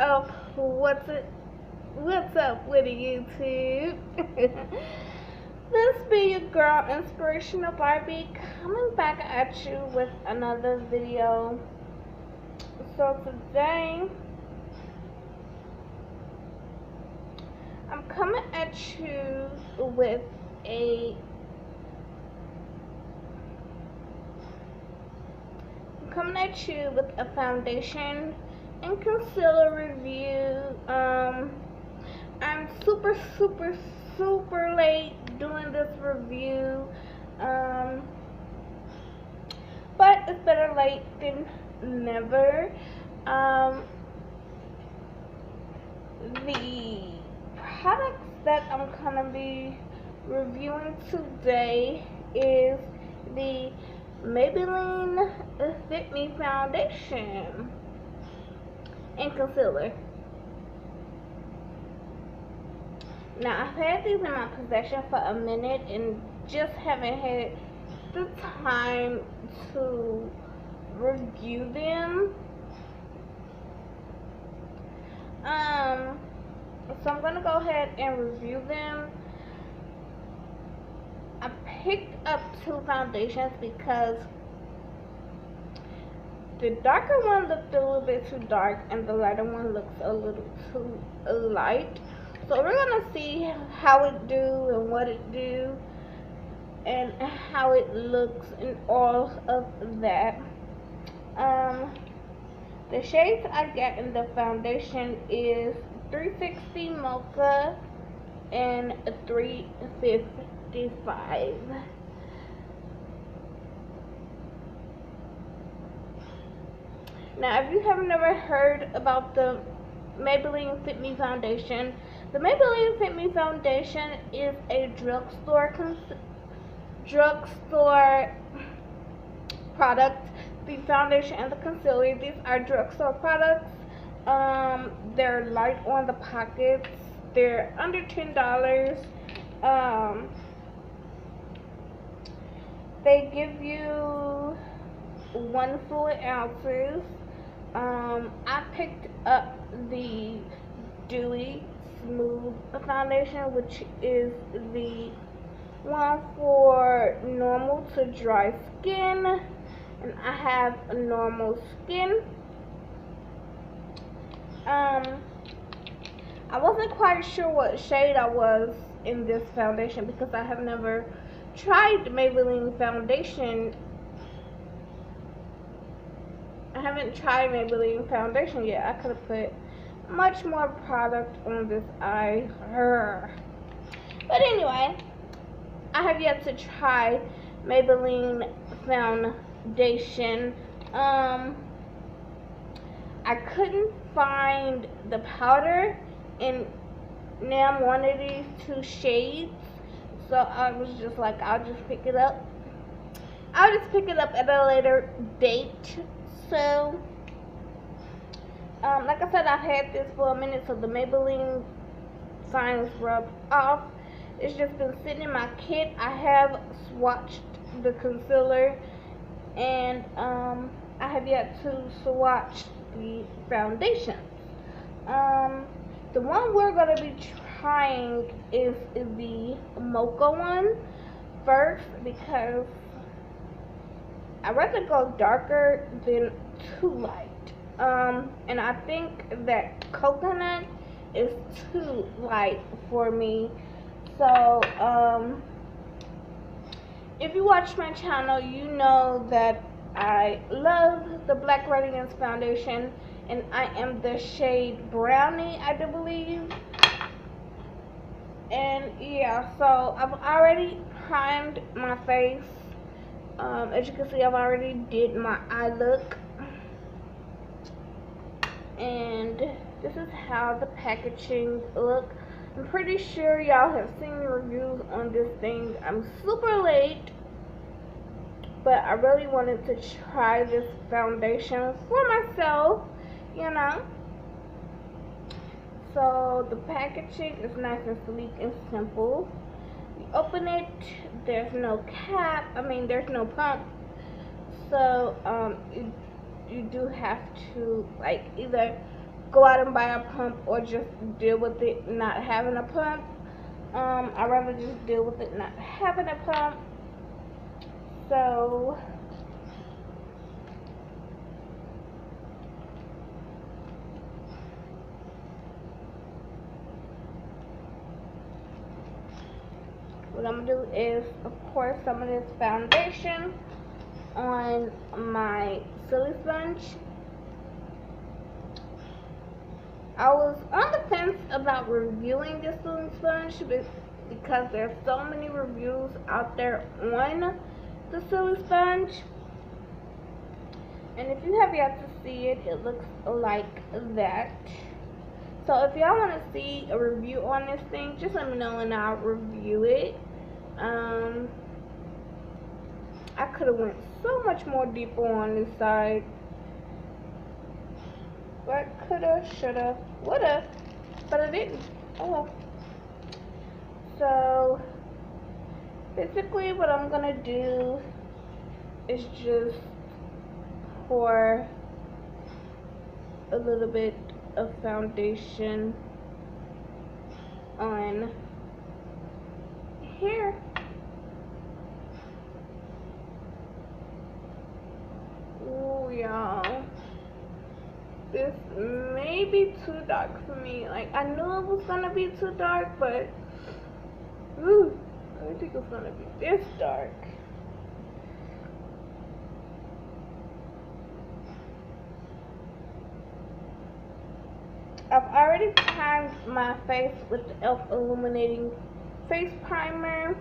up? What's up with YouTube? This be your girl, Inspirational Barbie, coming back at you with another video. So today, I'm coming at you with a foundation and concealer review. I'm super late doing this review, but it's better late than never. The products that I'm gonna be reviewing today is the Maybelline Fit Me Foundation and Concealer. Now, I've had these in my possession for a minute and just haven't had the time to review them. So I'm gonna go ahead and review them. I picked up two foundations because the darker one looked a little bit too dark and the lighter one looks a little too light. So we're gonna see how it do and what it do and how it looks and all of that. The shades I got in the foundation is 360 Mocha and 355. Now, if you have never heard about the Maybelline Fit Me Foundation, the Maybelline Fit Me Foundation is a drugstore product. The foundation and the concealer, these are drugstore products. They're light on the pockets. They're under $10. They give you 1 fluid ounces. I picked up the Dewy Smooth Foundation, which is the one for normal to dry skin, and I have a normal skin. I wasn't quite sure what shade I was in this foundation because I have never tried Maybelline foundation. I haven't tried Maybelline foundation yet. I could have put much more product on this eye. But anyway, I have yet to try Maybelline foundation. I couldn't find the powder in one of these two shades, so I was just like, I'll just pick it up. I'll just pick it up at a later date. So, like I said, I've had this for a minute, so the Maybelline sign is rubbed off. It's just been sitting in my kit. I have swatched the concealer, and I have yet to swatch the foundation. The one we're going to be trying is the Mocha one first, because I'd rather go darker than too light. And I think that coconut is too light for me. So, if you watch my channel, you know that I love the Black Radiance Foundation, and I am the shade Brownie, I do believe. And yeah, so I've already primed my face. As you can see, I've already did my eye look, and this is how the packaging look. I'm pretty sure y'all have seen the reviews on this thing. I'm super late, but I really wanted to try this foundation for myself, you know. So the packaging is nice and sleek and simple. You open it, there's no cap, there's no pump, so you do have to like either go out and buy a pump or just deal with it not having a pump. I'd rather just deal with it not having a pump. So what I'm gonna do is, of course, some of this foundation on my silly sponge. I was on the fence about reviewing this silly sponge because there's so many reviews out there on the silly sponge. And if you have yet to see it, it looks like that. So if y'all want to see a review on this thing, just let me know and I'll review it. I could have went so much more deeper on this side. But coulda, shoulda, woulda, but I didn't. Oh well. So basically what I'm gonna do is just pour a little bit of foundation on here. Ooh, y'all. This may be too dark for me. Like, I knew it was gonna be too dark, but ooh, I didn't think it was gonna be this dark. I've already primed my face with the e.l.f. Illuminating Face Primer.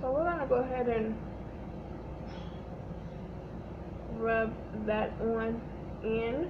So we're gonna go ahead and rub that on in.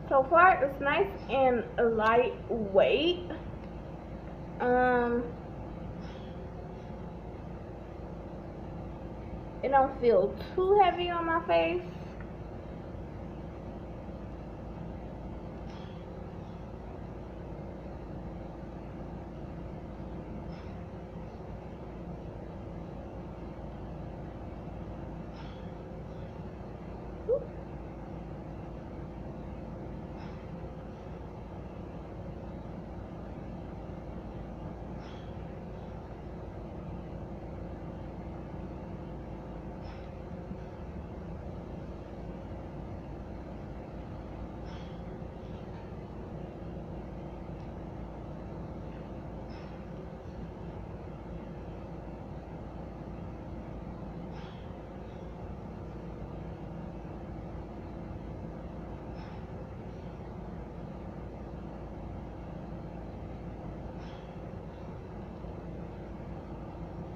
So far, it's nice and lightweight. It don't feel too heavy on my face.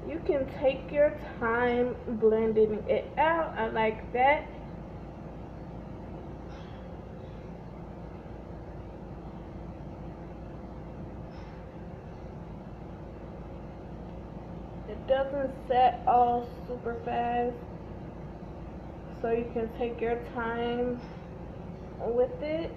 You can take your time blending it out. I like that. It doesn't set all super fast, so you can take your time with it.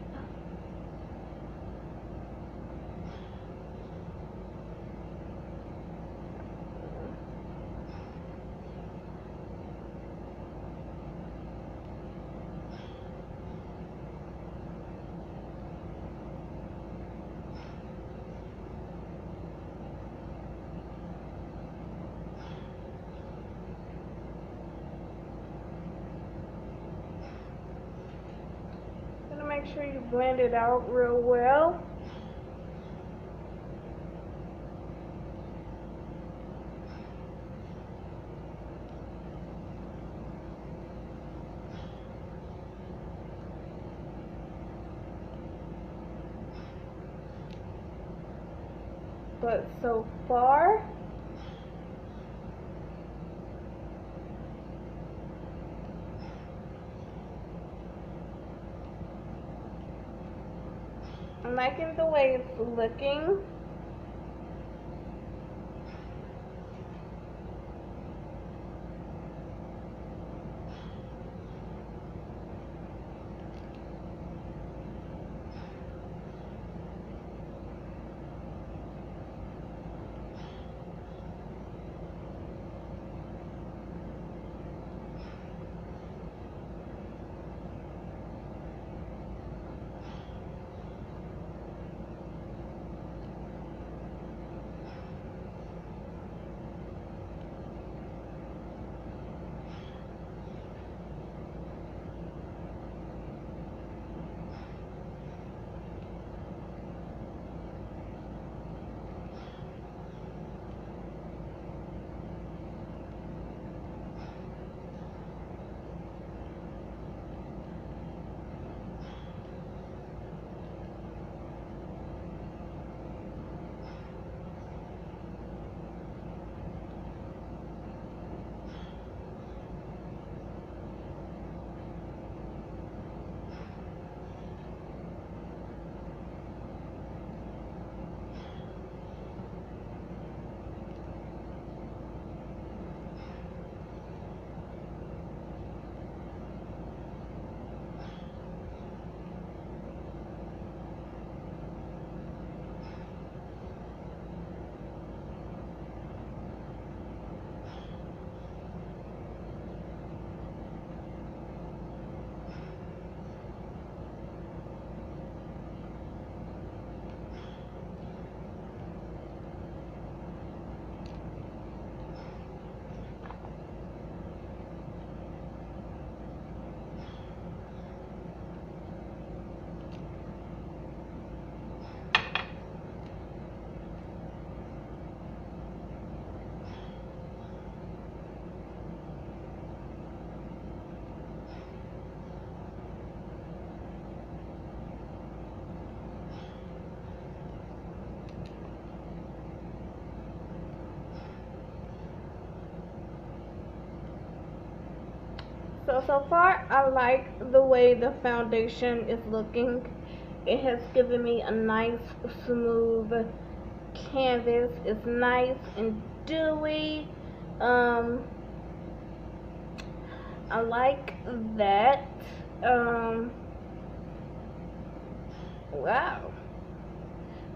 Make sure you blend it out real well. but so far I'm liking the way it's looking. So far, I like the way the foundation is looking. It has given me a nice, smooth canvas. It's nice and dewy. I like that. Wow.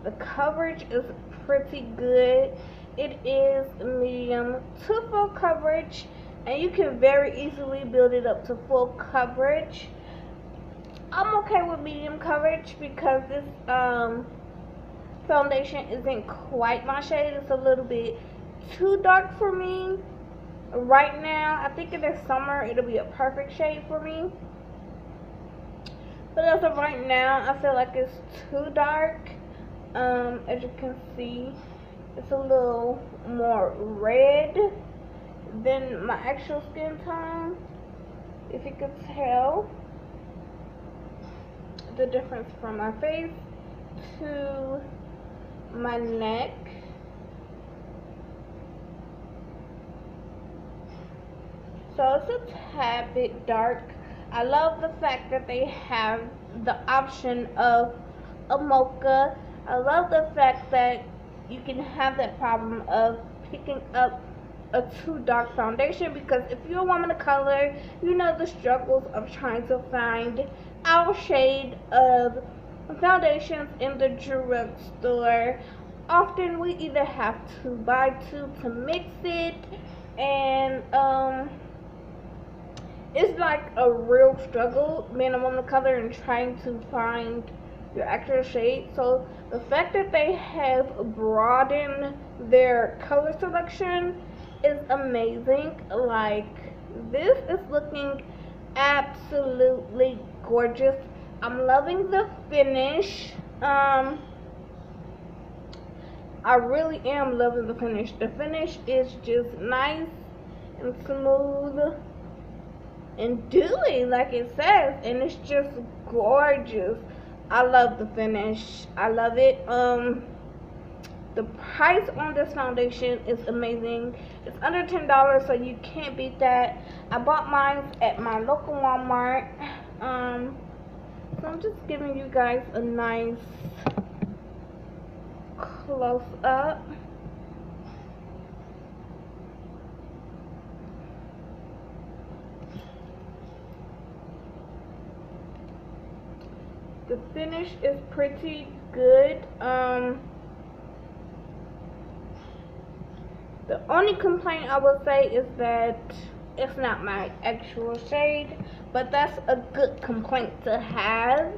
The coverage is pretty good. It is medium to full coverage, and you can very easily build it up to full coverage. I'm okay with medium coverage because this foundation isn't quite my shade. It's a little bit too dark for me right now. I think in the summer it'll be a perfect shade for me, but as of right now I feel like it's too dark. As you can see, it's a little more red than my actual skin tone, if you could tell the difference from my face to my neck. So it's a tad bit dark. I love the fact that they have the option of a mocha. I love the fact that you can have that problem of picking up a too dark foundation, because if you're a woman of color, you know the struggles of trying to find our shade of foundations in the drugstore. Often we either have to buy two to mix it, and it's like a real struggle being a woman of color and trying to find your actual shade. So the fact that they have broadened their color selection is amazing. Like, this is looking absolutely gorgeous. I'm loving the finish. I really am loving the finish. The finish is just nice and smooth and dewy, like it says, and it's just gorgeous. I love the finish. I love it. The price on this foundation is amazing. It's under $10, so you can't beat that. I bought mine at my local Walmart. So I'm just giving you guys a nice close up. The finish is pretty good. The only complaint I would say is that it's not my actual shade, but that's a good complaint to have.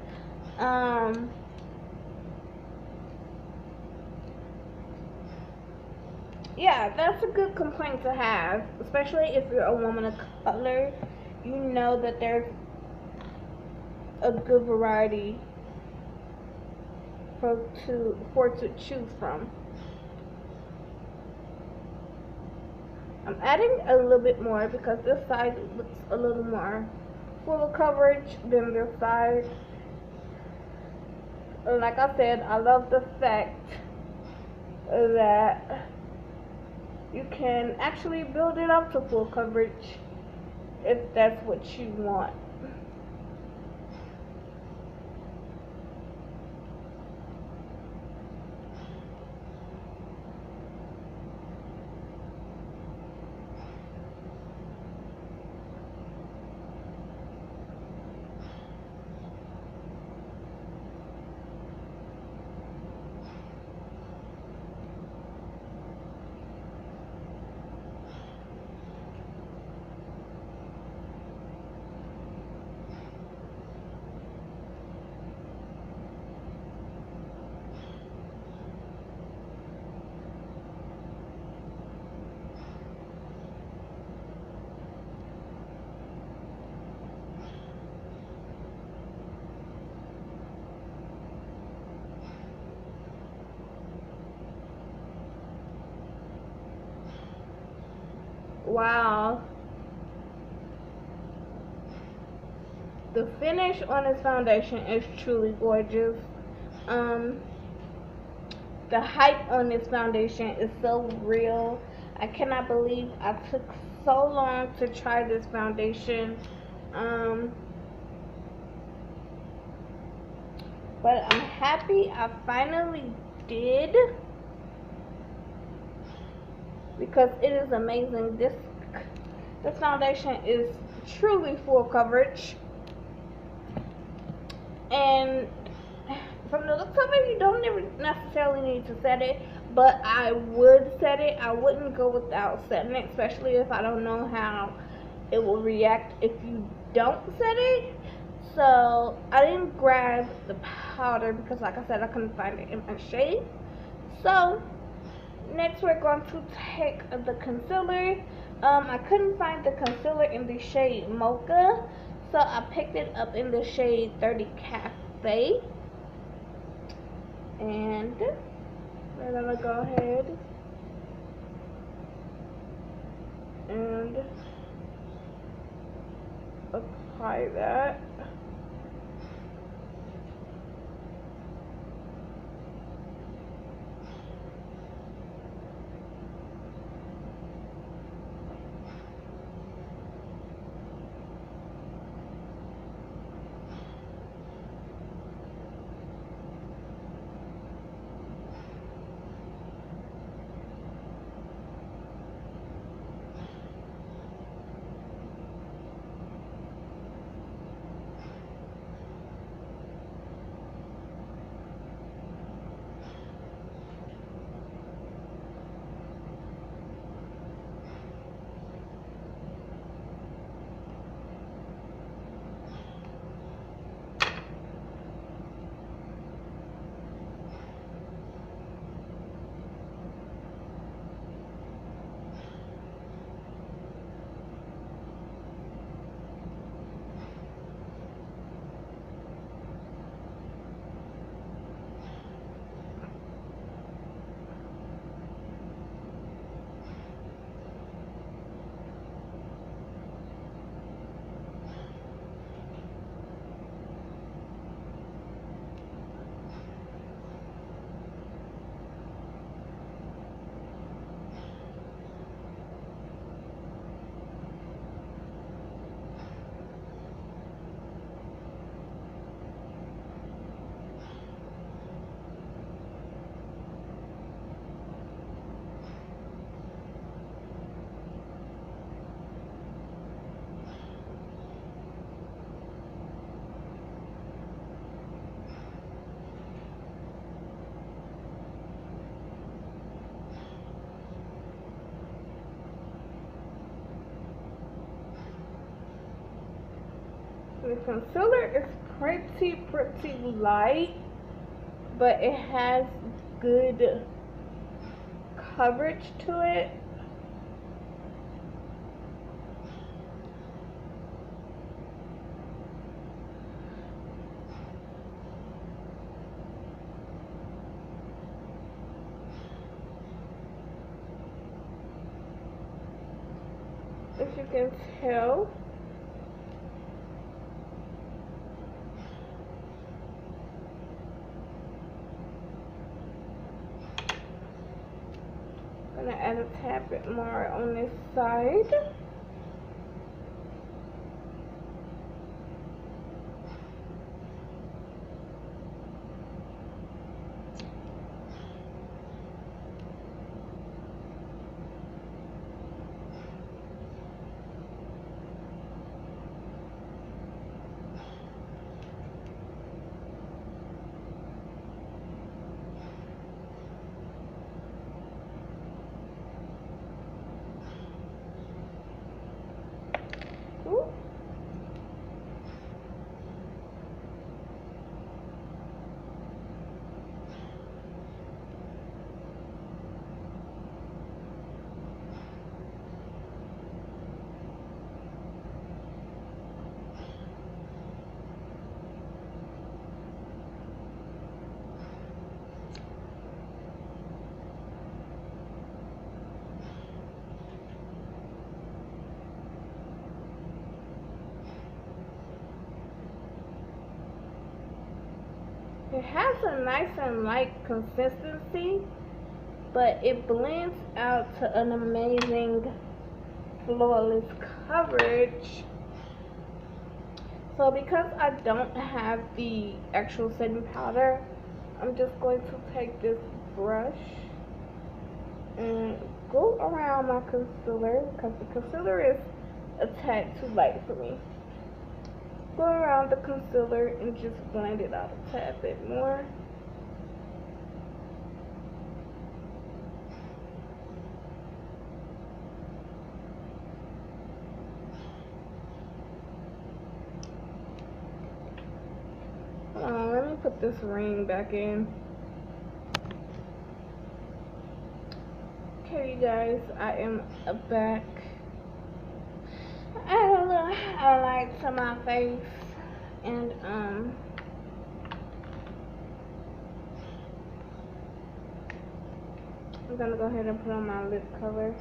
Yeah, that's a good complaint to have, especially if you're a woman of color. You know that there's a good variety for to choose from. I'm adding a little bit more because this side looks a little more full of coverage than this side. Like I said, I love the fact that you can actually build it up to full coverage if that's what you want. Wow. The finish on this foundation is truly gorgeous. The hype on this foundation is so real. I cannot believe I took so long to try this foundation. But I'm happy I finally did, because it is amazing. This foundation is truly full coverage, and from the looks of it, you don't necessarily need to set it, but I would set it. I wouldn't go without setting it, especially if I don't know how it will react if you don't set it. So I didn't grab the powder because, like I said, I couldn't find it in my shade. So next we're going to take the concealer. I couldn't find the concealer in the shade Mocha, so I picked it up in the shade 30 Cafe. And we're gonna go ahead and apply that. The concealer is pretty light, but it has good coverage to it. If you can tell, I'm gonna add a tad bit more on this side. Ooh. It has a nice and light consistency, but it blends out to an amazing flawless coverage. So because I don't have the actual setting powder, I'm just going to take this brush and go around my concealer, because the concealer is a tad too light for me. Go around the concealer and just blend it out a tad bit more. Let me put this ring back in. Okay, you guys, I am back. I had a little highlight to my face, and I'm gonna go ahead and put on my lip color.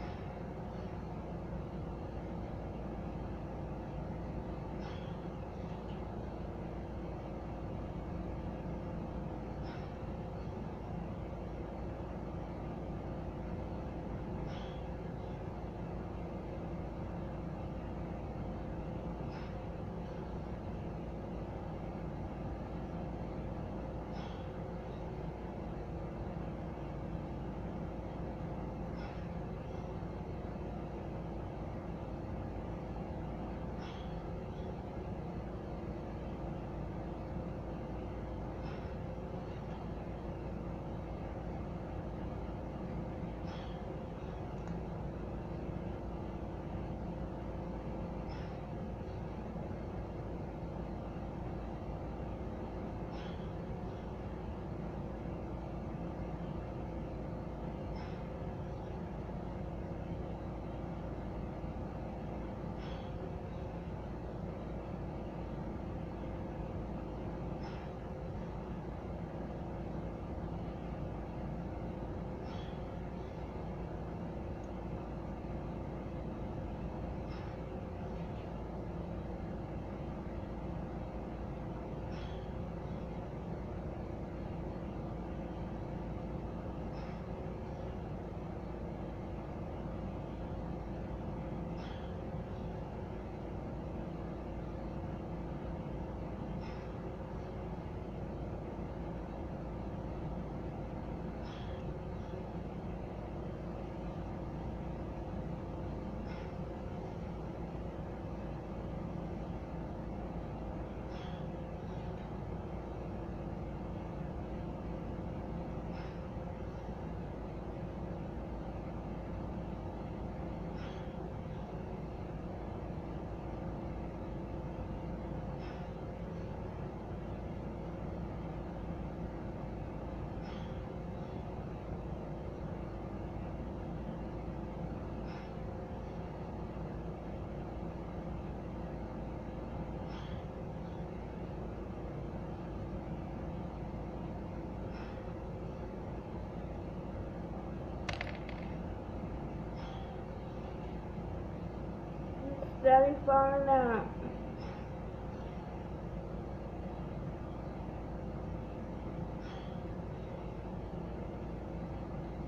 I be falling out.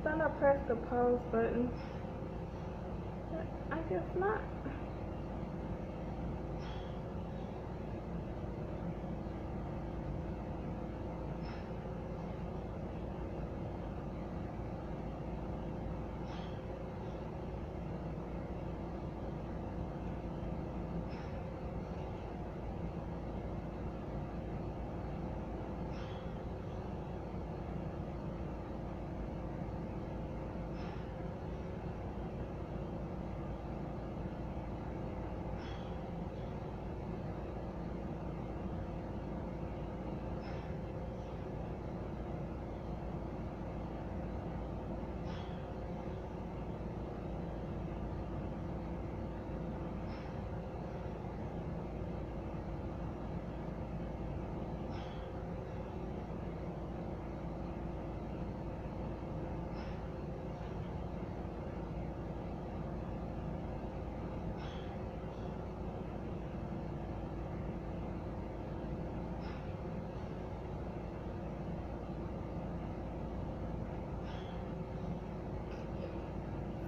Thought I pressed the pause button, but I guess not.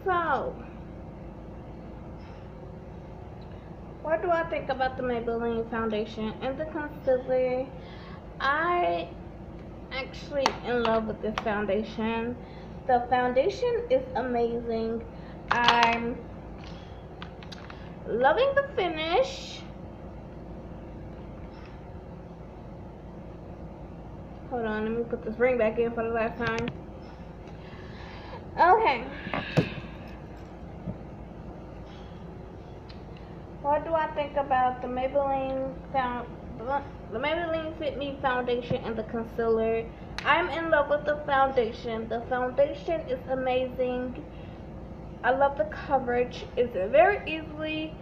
So, what do I think about the Maybelline foundation and the concealer? I actually in love with this foundation. The foundation is amazing. I'm loving the finish. Hold on, let me put this ring back in for the last time. Okay. What do I think about the Maybelline Fit Me foundation and the concealer? I'm in love with the foundation. The foundation is amazing. I love the coverage. It's very easy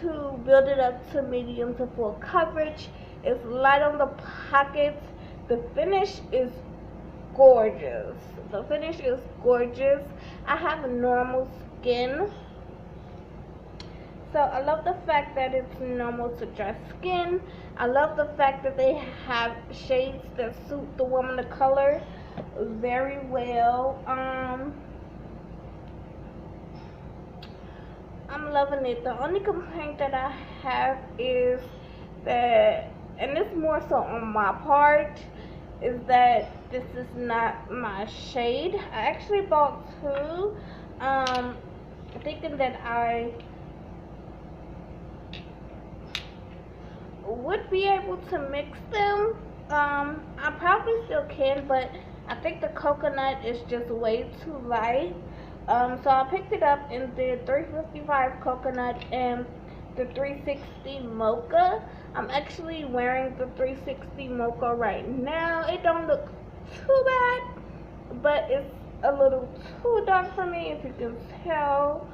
to build it up to medium to full coverage. It's light on the pockets. The finish is gorgeous. The finish is gorgeous. I have normal skin. So I love the fact that it's normal to dry skin. I love the fact that they have shades that suit the woman of color very well. I'm loving it. The only complaint that I have is that, and it's more so on my part, is that this is not my shade. I actually bought two, thinking that I would be able to mix them. I probably still can, but I think the coconut is just way too light. So I picked it up in the 355 coconut and the 360 mocha. I'm actually wearing the 360 mocha right now. It don't look too bad, but it's a little too dark for me, if you can tell.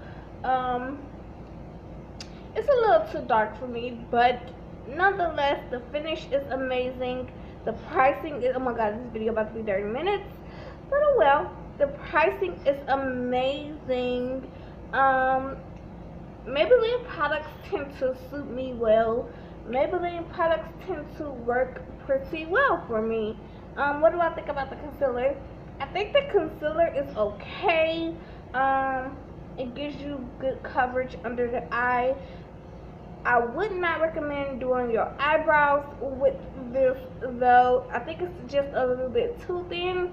It's a little too dark for me, but nonetheless, the finish is amazing. The pricing is, oh my god, this video about to be 30 minutes. But oh well, the pricing is amazing. Maybelline products tend to suit me well. Maybelline products tend to work pretty well for me. What do I think about the concealer? I think the concealer is okay. It gives you good coverage under the eye. I would not recommend doing your eyebrows with this though. I think it's just a little bit too thin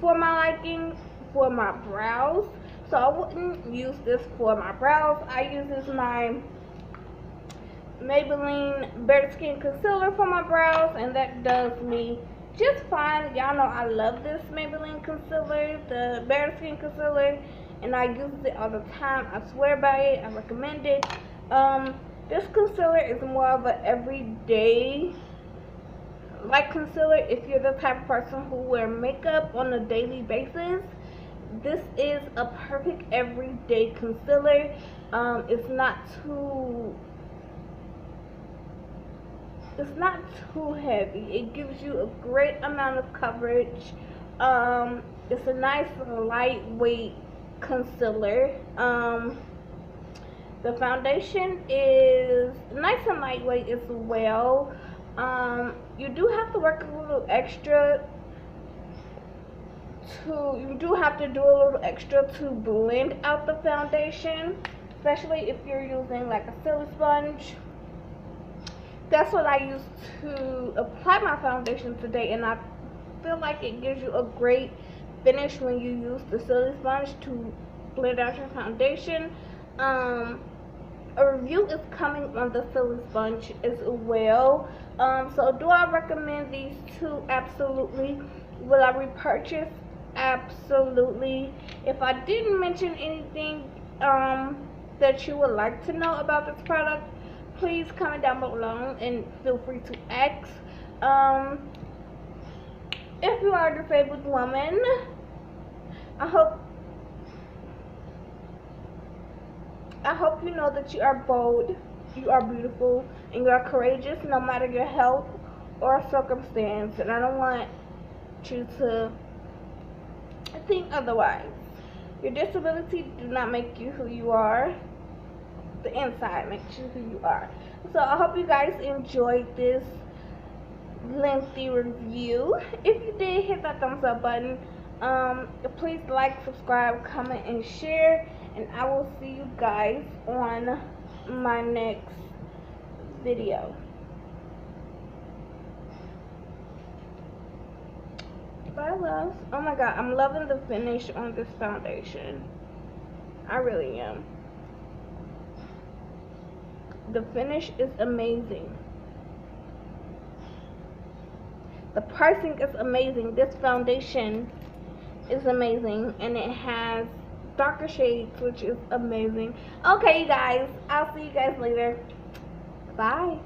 for my liking for my brows. So I wouldn't use this for my brows. I use this my Maybelline Bare Skin Concealer for my brows, and that does me just fine. Y'all know I love this Maybelline concealer, the Bare Skin Concealer, and I use it all the time. I swear by it. I recommend it. This concealer is more of an everyday like concealer. If you're the type of person who wear makeup on a daily basis, this is a perfect everyday concealer. It's not too heavy. It gives you a great amount of coverage. It's a nice lightweight concealer. The foundation is nice and lightweight as well. You do have to work a little extra you do have to do a little extra to blend out the foundation, especially if you're using like a silly sponge. That's what I use to apply my foundation today, and I feel like it gives you a great finish when you use the silly sponge to blend out your foundation. A review is coming on the silly sponge as well. So do I recommend these two? Absolutely. Will I repurchase? Absolutely. If I didn't mention anything that you would like to know about this product, please comment down below and feel free to ask. If you are a disabled woman, I hope you know that you are bold, you are beautiful, and you are courageous no matter your health or circumstance. And I don't want you to think otherwise. Your disability do not make you who you are. The inside makes you who you are. So I hope you guys enjoyed this lengthy review. If you did, hit that thumbs up button. Please like, subscribe, comment, and share. And I will see you guys on my next video. Bye, loves. Oh my god, I'm loving the finish on this foundation. I really am. The finish is amazing. The pricing is amazing. This foundation is amazing, and it has darker shades, which is amazing. Okay, you guys, I'll see you guys later. Bye.